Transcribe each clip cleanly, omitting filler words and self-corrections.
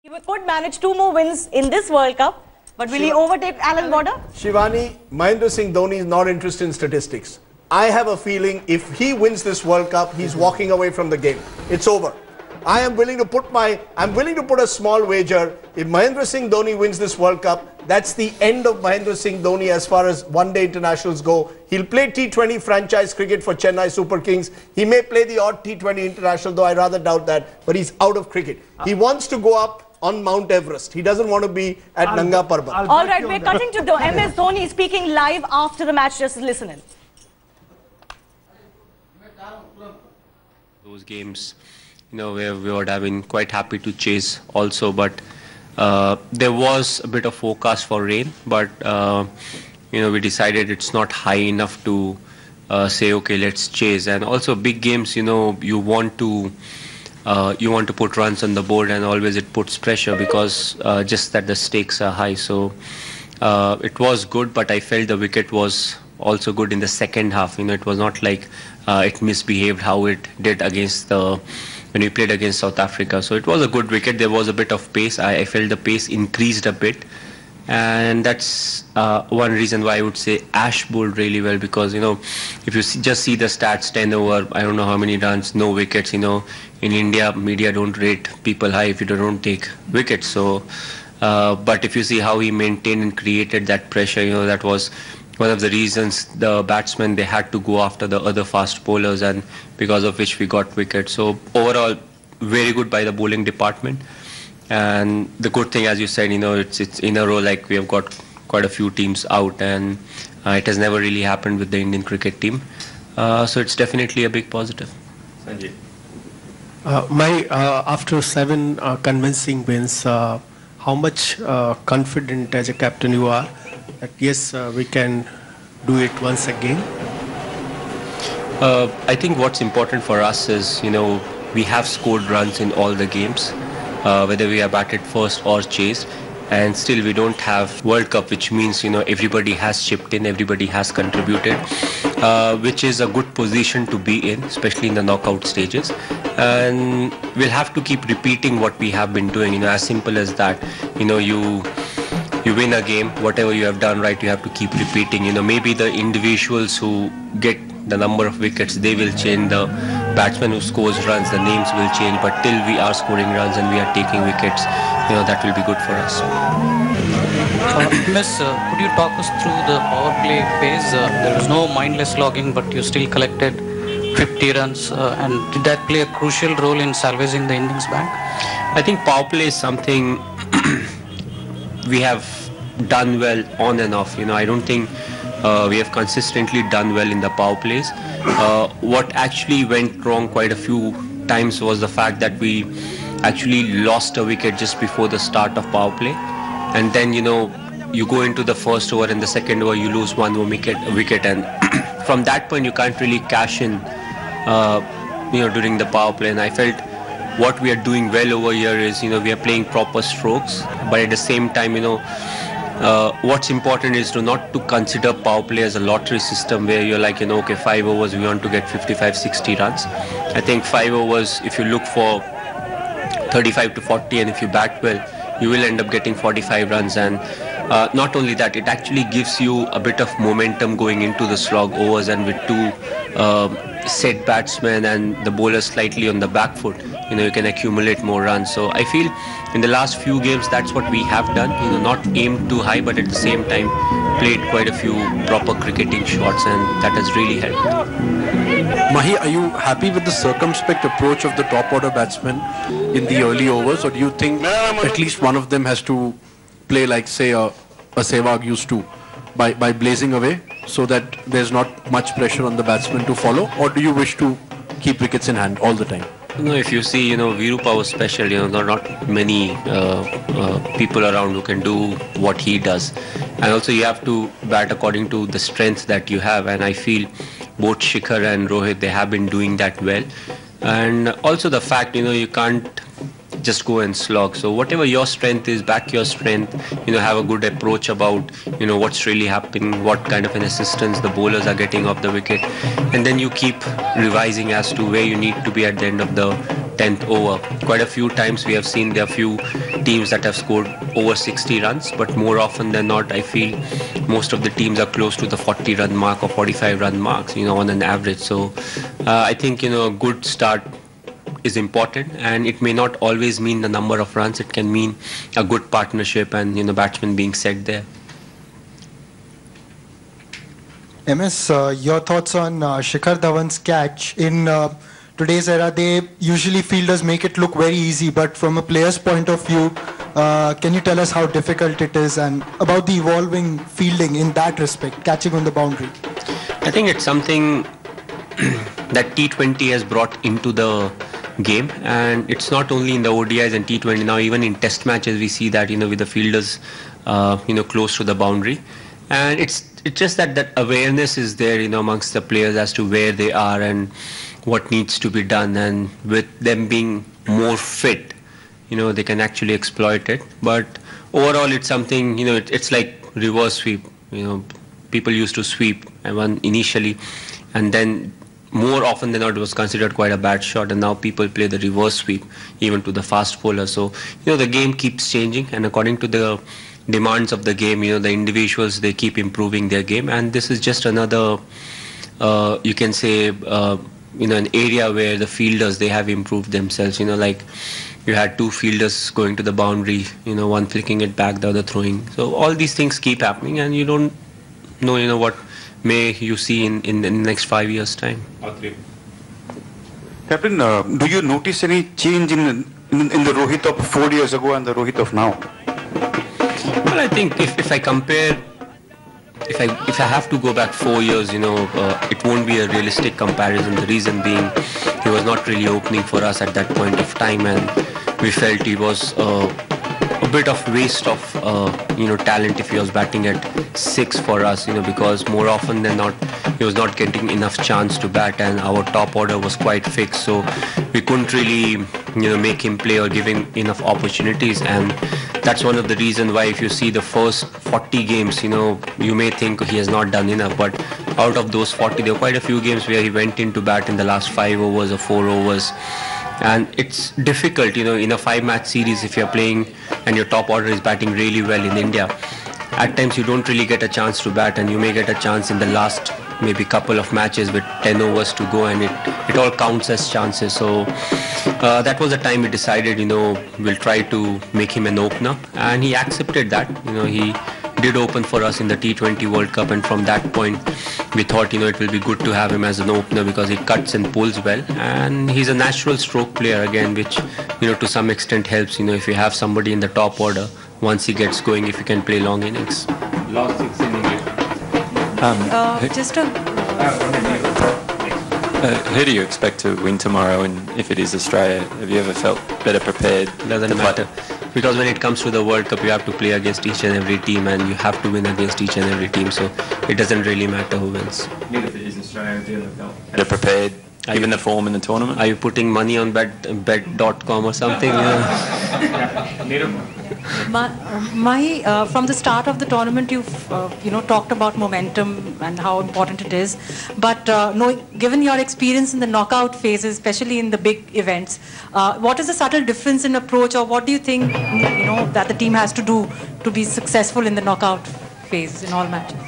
He could manage 2 more wins in this World Cup, but will he overtake Alan Border? Shivani, Mahendra Singh Dhoni is not interested in statistics. I have a feeling if he wins this World Cup, he's walking away from the game. It's over. I'm willing to put a small wager. If Mahendra Singh Dhoni wins this World Cup, that's the end of Mahendra Singh Dhoni as far as one-day internationals go. He'll play T20 franchise cricket for Chennai Super Kings. He may play the odd T20 international, though I rather doubt that, but he's out of cricket. He wants to go up on Mount Everest. He doesn't want to be at Nanga Parbat. All right, we're cutting to MS Dhoni speaking live after the match. Just listen in. Those games, where we would have been quite happy to chase also, but there was a bit of forecast for rain, but we decided it's not high enough to say, okay, let's chase. And also big games, you want to put runs on the board, and always it puts pressure because just that the stakes are high. So it was good, but I felt the wicket was also good in the second half. It was not like it misbehaved how it did against when we played against South Africa. So it was a good wicket. There was a bit of pace. I felt the pace increased a bit, and that's one reason why I would say Ash bowled really well, because if you just see the stats, 10 over I don't know how many runs, no wickets. In India, media don't rate people high if you don't take wickets. So but if you see how he maintained and created that pressure, that was one of the reasons the batsmen, they had to go after the other fast bowlers, and because of which we got wickets. So overall, very good by the bowling department. And the good thing, as you said, it's in a row, like we have got quite a few teams out, and it has never really happened with the Indian cricket team. So it's definitely a big positive. Sanjay. After 7 convincing wins, how much confident as a captain you are that yes, we can do it once again? I think what's important for us is, we have scored runs in all the games, whether we are batted first or chased, and still we don't have World Cup, which means, everybody has chipped in, everybody has contributed, which is a good position to be in, especially in the knockout stages. And we'll have to keep repeating what we have been doing, as simple as that. You win a game, whatever you have done right, you have to keep repeating. Maybe the individuals who get the number of wickets, they will change. The batsman who scores runs, the names will change. But till we are scoring runs and we are taking wickets, that will be good for us. Miss, could you talk us through the power play phase? There was no mindless logging, but you still collected 50 runs. And did that play a crucial role in salvaging the innings back? I think power play is something we have done well on and off. I don't think we have consistently done well in the power plays. What actually went wrong quite a few times was the fact that we actually lost a wicket just before the start of power play, and then you go into the first over, and the second over you lose one more wicket, and from that point you can't really cash in during the power play. And I felt what we are doing well over here is, we are playing proper strokes, but at the same time, what's important is not to consider power play as a lottery system where you're like, okay, 5 overs, we want to get 55, 60 runs. I think 5 overs, if you look for 35 to 40, and if you bat well, you will end up getting 45 runs. And not only that, it actually gives you a bit of momentum going into the slog overs, and with 2 set batsmen and the bowler slightly on the back foot, you can accumulate more runs. So I feel in the last few games, that's what we have done, not aimed too high, but at the same time played quite a few proper cricketing shots, and that has really helped. Mahi, are you happy with the circumspect approach of the top order batsmen in the early overs, or do you think at least one of them has to play like, say, a Sehwag used to, by blazing away, so that there's not much pressure on the batsman to follow? Or do you wish to keep wickets in hand all the time? If you see, Virupa was special. There are not many people around who can do what he does. And also you have to bat according to the strength that you have. And I feel both Shikhar and Rohit, they have been doing that well. And also the fact, you can't just go and slog. So whatever your strength is, back your strength, have a good approach about, what's really happening, what kind of an assistance the bowlers are getting off the wicket. And then you keep revising as to where you need to be at the end of the 10th over. Quite a few times we have seen there are few teams that have scored over 60 runs, but more often than not, I feel most of the teams are close to the 40 run mark or 45 run marks, on an average. So I think, a good start is important, and it may not always mean the number of runs. It can mean a good partnership and, batsmen being set there. MS, your thoughts on Shikhar Dhawan's catch? In today's era, usually fielders make it look very easy, but from a player's point of view, can you tell us how difficult it is and about the evolving fielding in that respect, catching on the boundary? I think it's something that T20 has brought into the game, and it's not only in the ODIs and T20 now, even in test matches we see that, with the fielders, close to the boundary. And it's just that awareness is there, amongst the players as to where they are and what needs to be done. And with them being more fit, they can actually exploit it. But overall, it's something, it's like reverse sweep. People used to sweep initially, and then more often than not it was considered quite a bad shot, and now people play the reverse sweep even to the fast bowler. So, the game keeps changing, and according to the demands of the game, the individuals, they keep improving their game, and this is just another, you can say, an area where the fielders, they have improved themselves. Like you had two fielders going to the boundary, one flicking it back, the other throwing. So all these things keep happening, and you don't know, what may you see in the next 5 years' time. Captain, do you notice any change in the Rohit of 4 years ago and the Rohit of now? Well, I think if I compare, if I have to go back 4 years, it won't be a realistic comparison. The reason being, he was not really opening for us at that point of time, and we felt he was a bit of waste of talent if he was batting at 6 for us, because more often than not he was not getting enough chance to bat, and our top order was quite fixed, so we couldn't really make him play or give him enough opportunities. And that's one of the reasons why if you see the first 40 games, you may think he has not done enough, but out of those 40 there were quite a few games where he went in to bat in the last 5 overs or 4 overs. And it's difficult, in a 5-match series, if you're playing and your top order is batting really well in India, at times you don't really get a chance to bat, and you may get a chance in the last maybe couple of matches with 10 overs to go, and it all counts as chances. So that was the time we decided, we'll try to make him an opener, and he accepted that. He did open for us in the T20 World Cup, and from that point we thought it will be good to have him as an opener because he cuts and pulls well, and he's a natural stroke player again, which to some extent helps if you have somebody in the top order. Once he gets going, if he can play long innings. Last 6 innings. Who do you expect to win tomorrow, and if it is Australia, have you ever felt better prepared? Doesn't matter, because when it comes to the World Cup, you have to play against each and every team, and you have to win against each and every team, so it doesn't really matter who wins. Even if it is Australia, do you ever felt better prepared, given the form in the tournament? Are you putting money on bet.com or something? From the start of the tournament, you've talked about momentum and how important it is. But given your experience in the knockout phases, especially in the big events, what is the subtle difference in approach, or what do you think that the team has to do to be successful in the knockout phase in all matches?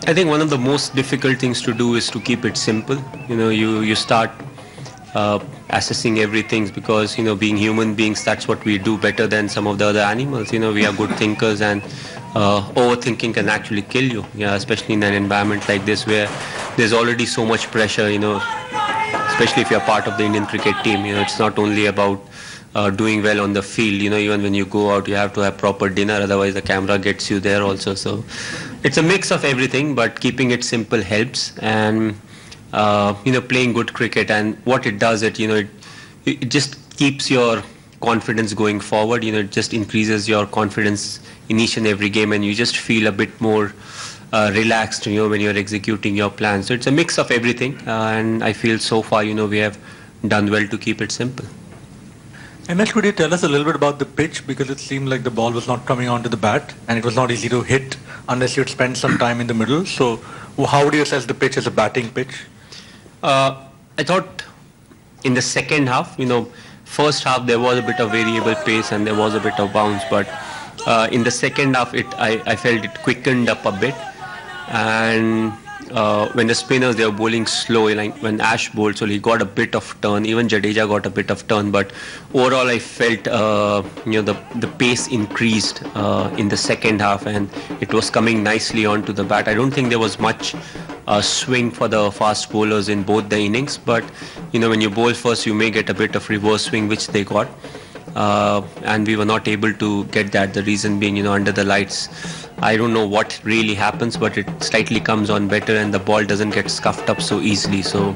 I think one of the most difficult things to do is to keep it simple. You start assessing everything, because being human beings, that's what we do better than some of the other animals. We are good thinkers, and overthinking can actually kill you, especially in an environment like this where there's already so much pressure, especially if you're part of the Indian cricket team. It's not only about doing well on the field, even when you go out you have to have proper dinner, otherwise the camera gets you there also. So it's a mix of everything, but keeping it simple helps, and playing good cricket, and what it does, it just keeps your confidence going forward. It just increases your confidence in each and every game, and you just feel a bit more relaxed when you're executing your plan. So it's a mix of everything, and I feel so far we have done well to keep it simple. MS, could you tell us a little bit about the pitch, because it seemed like the ball was not coming onto the bat and it was not easy to hit unless you'd spend some time in the middle. So how would you assess the pitch as a batting pitch? I thought in the second half, first half there was a bit of variable pace and there was a bit of bounce, but in the second half I felt it quickened up a bit. And when the spinners, they were bowling slow, like when Ash bowled, so he got a bit of turn, even Jadeja got a bit of turn, but overall I felt the pace increased in the second half and it was coming nicely onto the bat. I don't think there was much swing for the fast bowlers in both the innings, but when you bowl first you may get a bit of reverse swing, which they got. And we were not able to get that. The reason being, under the lights, I don't know what really happens, but it slightly comes on better and the ball doesn't get scuffed up so easily. So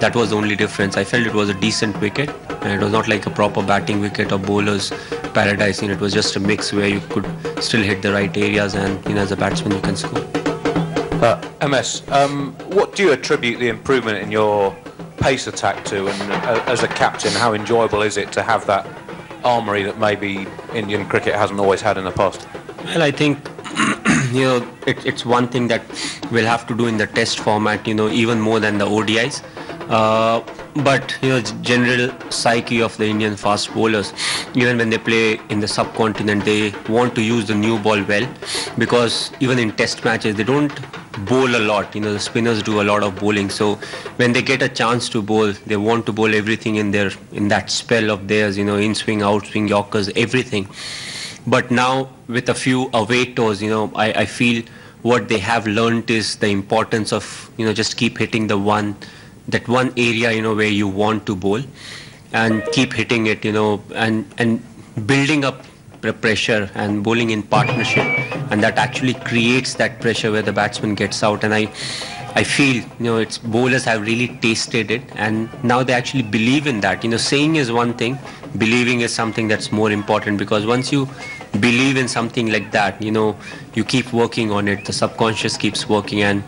that was the only difference. I felt it was a decent wicket and it was not like a proper batting wicket or bowler's paradise. It was just a mix where you could still hit the right areas and as a batsman you can score. MS, what do you attribute the improvement in your pace attack to, and as a captain, how enjoyable is it to have that armoury that maybe Indian cricket hasn't always had in the past? Well, I think it's one thing that we'll have to do in the test format, even more than the ODIs. But general psyche of the Indian fast bowlers, even when they play in the subcontinent, they want to use the new ball well, because even in test matches they don't bowl a lot. The spinners do a lot of bowling, so when they get a chance to bowl, they want to bowl everything in that spell of theirs, in swing, out swing, yorkers, everything. But now with a few away tours, I feel what they have learnt is the importance of just keep hitting that one area where you want to bowl, and keep hitting it, and building up pressure and bowling in partnership, and that actually creates that pressure where the batsman gets out. And I feel it's bowlers have really tasted it and now they actually believe in that. Saying is one thing, believing is something that's more important, because once you believe in something like that, you keep working on it, the subconscious keeps working, and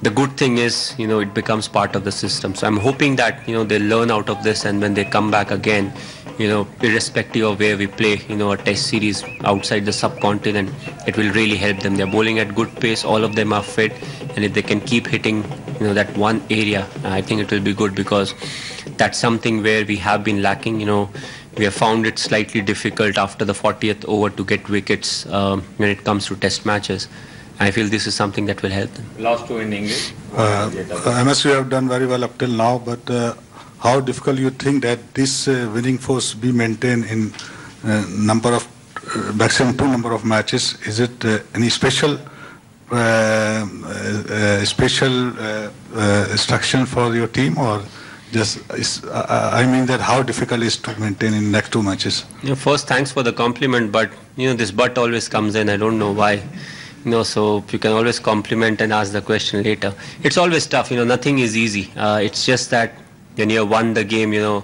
the good thing is, it becomes part of the system. So I'm hoping that, they learn out of this, and when they come back again, irrespective of where we play, a test series outside the subcontinent, it will really help them. They're bowling at good pace, all of them are fit, and if they can keep hitting, that one area, I think it will be good, because that's something where we have been lacking. We have found it slightly difficult after the 40th over to get wickets when it comes to test matches. I feel this is something that will help them. Last two in English. MS, you have done very well up till now, but how difficult you think that this winning force be maintained in maximum 2 number of matches? Is it any special instruction for your team, or just I mean that how difficult it is to maintain in next 2 matches? First, thanks for the compliment, but this but always comes in. I don't know why. So you can always compliment and ask the question later. It's always tough. Nothing is easy. It's just that when you have won the game, you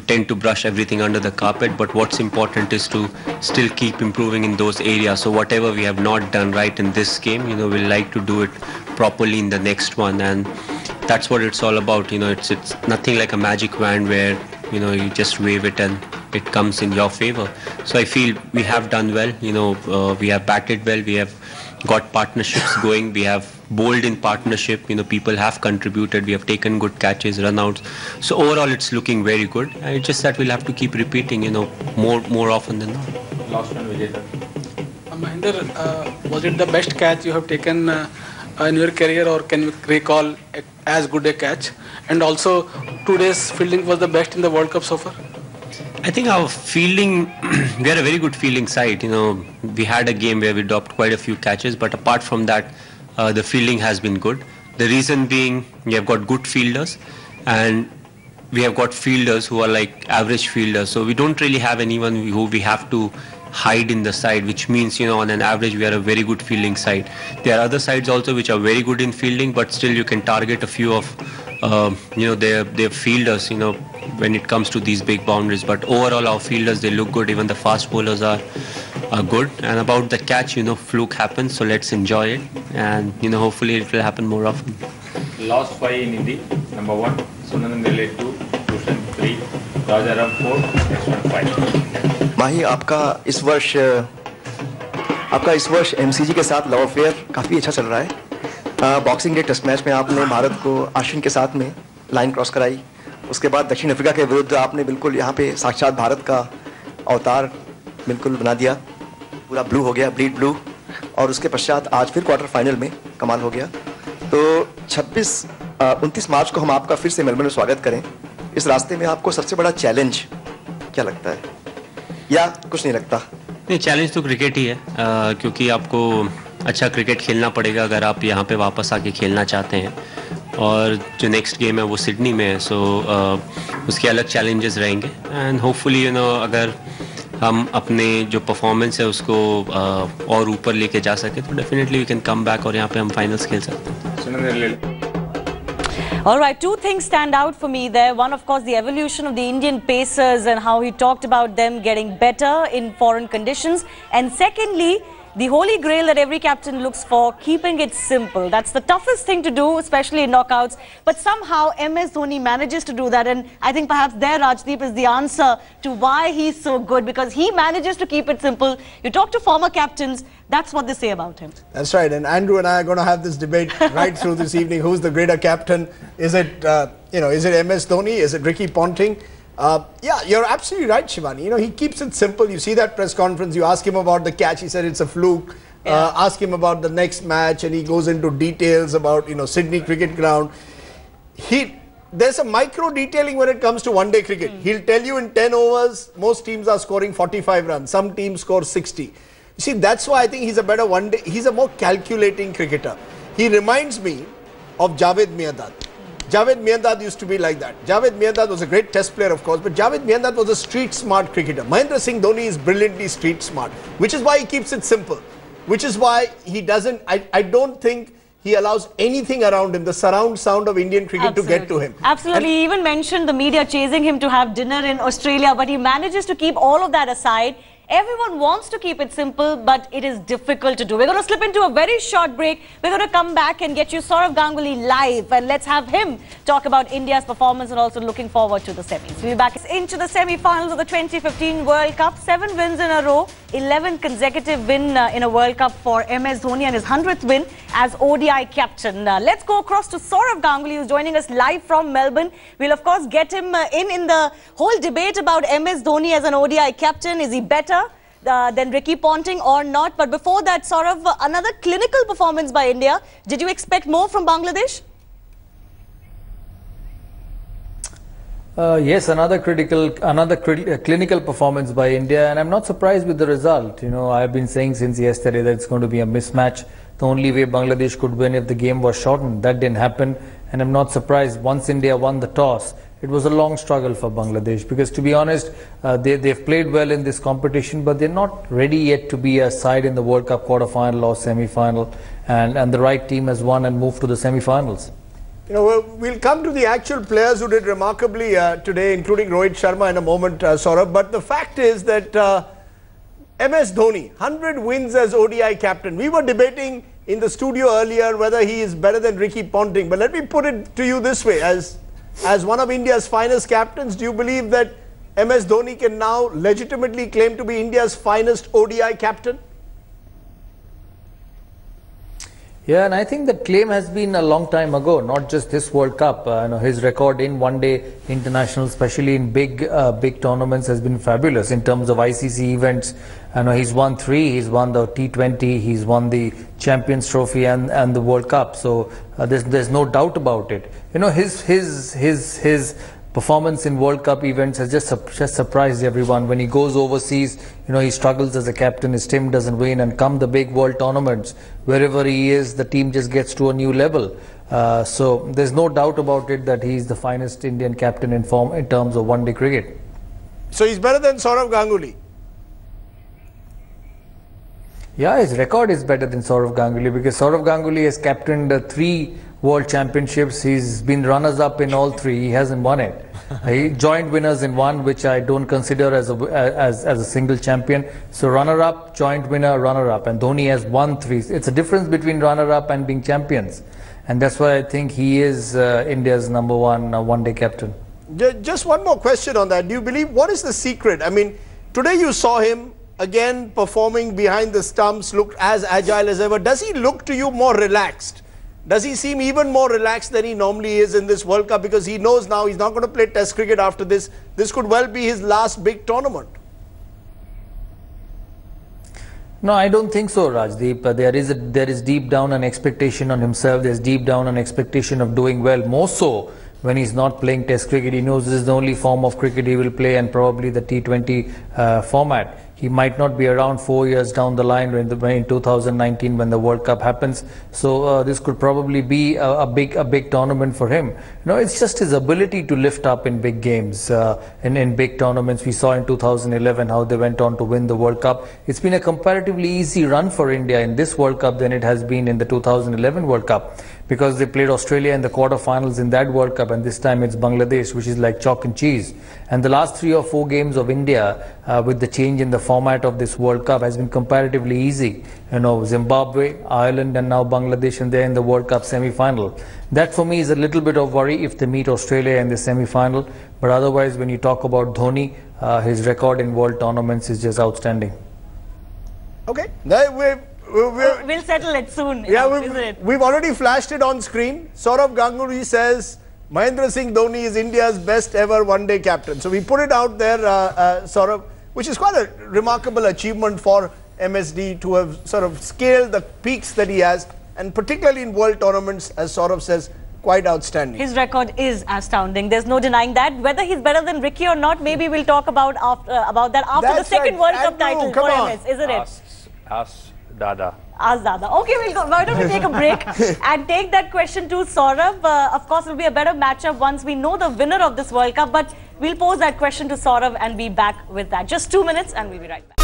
tend to brush everything under the carpet. But what's important is to still keep improving in those areas. So whatever we have not done right in this game, we'll like to do it properly in the next one. And that's what it's all about. It's nothing like a magic wand where you just wave it and it comes in your favor. So I feel we have done well. We have batted well. We have got partnerships going. We have bowled in partnership. People have contributed. We have taken good catches, run-outs. So overall, it's looking very good. It's just that we'll have to keep repeating, more often than not. Last one, Vijay. Mahinder, was it the best catch you have taken in your career, or can you recall as good a catch? And also, today's fielding was the best in the World Cup so far? I think our fielding, we are a very good fielding side. We had a game where we dropped quite a few catches, but apart from that, the fielding has been good. The reason being, we have got good fielders, and we have got fielders who are like average fielders. So we don't really have anyone who we have to hide in the side, which means, on an average, we are a very good fielding side. There are other sides also which are very good in fielding, but still you can target a few of, their fielders, when it comes to these big boundaries. But overall, our fielders, they look good. Even the fast bowlers are good. And about the catch, fluke happens, so let's enjoy it. And, hopefully it will happen more often. Last 5 in Hindi. Number 1, Sunanandele 2, Bhushan 3, Rajaram 4, next one 5. माही, आपका इस वर्ष MCG के साथ love affair काफ़ी अच्छा चल रहा है. बॉक्सिंग डे टेस्ट मैच में आपने भारत को अश्विन के साथ में लाइन क्रॉस कराई. उसके बाद दक्षिण अफ्रीका के विरुद्ध आपने बिल्कुल यहाँ पे साक्षात भारत का अवतार बिल्कुल बना दिया, पूरा ब्लू हो गया, ब्लीड ब्लू, और उसके पश्चात आज फिर क्वार्टर फाइनल में कमाल हो गया। तो 29 मार्च को हम आपका फिर से मेलबर्न में स्वागत करें। इस रास्ते में आपको सबसे बड़ा चैलेंज क्या लगता है, या कुछ नहीं लगता? नहीं, चैलेंज तो क्रिकेट ही है, क्योंकि आपको अच्छा क्रिकेट खेलना पड़ेगा अगर आप यहाँ पे वापस आके खेलना चाहते हैं। और जो नेक्स्ट गेम है वो सिडनी में है, सो उसके अलग चैलेंजेस रहेंगे। एंड होपफुली अगर हम अपने जो परफॉर्मेंस है उसको और ऊपर लेके जा सके तो definitely we can come back और यहाँ पे हम फाइनल्स खेल सकते हैं। All right, two things stand out for me there. One, of course, the evolution of the Indian pacers and how he talked about them getting better in foreign conditions. And secondly, the holy grail that every captain looks for, keeping it simple. That's the toughest thing to do, especially in knockouts. But somehow MS Dhoni manages to do that. And I think perhaps there, Rajdeep, is the answer to why he's so good, because he manages to keep it simple. You talk to former captains, that's what they say about him. That's right. And Andrew and I are going to have this debate right through this evening. Who's the greater captain? Is it, is it MS Dhoni? Is it Ricky Ponting? Yeah, you're absolutely right, Shivani. He keeps it simple. You see that press conference, you ask him about the catch, he said it's a fluke. Ask him about the next match and he goes into details about, Sydney cricket ground. There's a micro detailing when it comes to one-day cricket. He'll tell you in 10 overs, most teams are scoring 45 runs. Some teams score 60. You see, that's why I think he's a better one-day, he's a more calculating cricketer. He reminds me of Javed Miandad. Javed Miandad used to be like that. Javed Miandad was a great test player, of course, but Javed Miandad was a street-smart cricketer. Mahendra Singh Dhoni is brilliantly street-smart, which is why he keeps it simple, which is why he doesn't, I don't think he allows anything around him, the surround sound of Indian cricket to get to him. Absolutely. He even mentioned the media chasing him to have dinner in Australia, but he manages to keep all of that aside. Everyone wants to keep it simple, but it is difficult to do. We're going to slip into a very short break. We're going to come back and get you Saurav Ganguly live, and let's have him talk about India's performance and also looking forward to the semis. We'll be back into the semi-finals of the 2015 World Cup. 7 wins in a row, 11th consecutive win in a World Cup for MS Dhoni and his 100th win as ODI captain. Let's go across to Saurav Ganguly, who's joining us live from Melbourne. We'll of course get him in the whole debate about MS Dhoni as an ODI captain. Is he better than Ricky Ponting or not? But before that, Saurav, another clinical performance by India. Did you expect more from Bangladesh? Yes, another clinical performance by India, and I'm not surprised with the result. I've been saying since yesterday that it's going to be a mismatch. The only way Bangladesh could win if the game was shortened. That didn't happen, and I'm not surprised. Once India won the toss, it was a long struggle for Bangladesh, because to be honest, they've played well in this competition, but they're not ready yet to be a side in the World Cup quarter-final or semi-final, and the right team has won and moved to the semi-finals. We'll come to the actual players who did remarkably today, including Rohit Sharma in a moment, Saurabh. But the fact is that MS Dhoni, 100 wins as ODI captain. We were debating in the studio earlier whether he is better than Ricky Ponting. But let me put it to you this way. As one of India's finest captains, do you believe that MS Dhoni can now legitimately claim to be India's finest ODI captain? Yeah, and I think that claim has been a long time ago, not just this World Cup. His record in one-day international, especially in big tournaments, has been fabulous in terms of ICC events. He's won 3. He's won the T20. He's won the Champions Trophy and the World Cup. So there's no doubt about it. His performance in World Cup events has just surprised everyone. When he goes overseas, he struggles as a captain, his team doesn't win, and come the big world tournaments, wherever he is, the team just gets to a new level. So there's no doubt about it that he's the finest Indian captain in form in terms of one-day cricket. So he's better than Saurav Ganguly? Yeah, his record is better than Saurav Ganguly, because Saurav Ganguly has captained 3 World Championships. He's been runners-up in all 3. He hasn't won it. He joint winners in 1, which I don't consider as a single champion. So runner-up, joint winner, runner-up, and Dhoni has won 3. It's a difference between runner-up and being champions, and that's why I think he is India's #1 one-day captain. Just one more question on that. Do you believe, what is the secret? I mean, today you saw him again performing behind the stumps, looked as agile as ever. Does he look to you more relaxed does he seem even more relaxed than he normally is in this World Cup? Because he knows now he's not going to play Test cricket after this. This could well be his last big tournament. No, I don't think so, Rajdeep. There is deep down an expectation on himself. There's deep down an expectation of doing well. More so when he's not playing Test cricket. He knows this is the only form of cricket he will play, and probably the T20 format. He might not be around 4 years down the line in 2019 when the World Cup happens. So this could probably be a big tournament for him. It's just his ability to lift up in big games, in big tournaments. We saw in 2011 how they went on to win the World Cup. It's been a comparatively easy run for India in this World Cup than it has been in the 2011 World Cup, because they played Australia in the quarterfinals in that World Cup, and this time it's Bangladesh, which is like chalk and cheese. And the last 3 or 4 games of India, with the change in the format of this World Cup, has been comparatively easy. Zimbabwe, Ireland, and now Bangladesh, and they're in the World Cup semi-final. That for me is a little bit of worry if they meet Australia in the semi-final. But otherwise, when you talk about Dhoni, his record in world tournaments is just outstanding. Okay, we'll settle it soon. Yeah, we've already flashed it on screen. Saurav Ganguly says Mahendra Singh Dhoni is India's best ever one-day captain. So we put it out there, Saurav, which is quite a remarkable achievement for MSD to have sort of scaled the peaks that he has, and particularly in world tournaments, as Saurav says, quite outstanding. His record is astounding. There's no denying that. Whether he's better than Ricky or not, maybe we'll talk about that after the second World Cup title for MS, isn't it? Ask Dada. Ask Dada. Okay, we'll go. Why don't we take a break and take that question to Saurav? Of course, it'll be a better matchup once we know the winner of this World Cup, but we'll pose that question to Saurav and be back with that. Just 2 minutes and we'll be right back.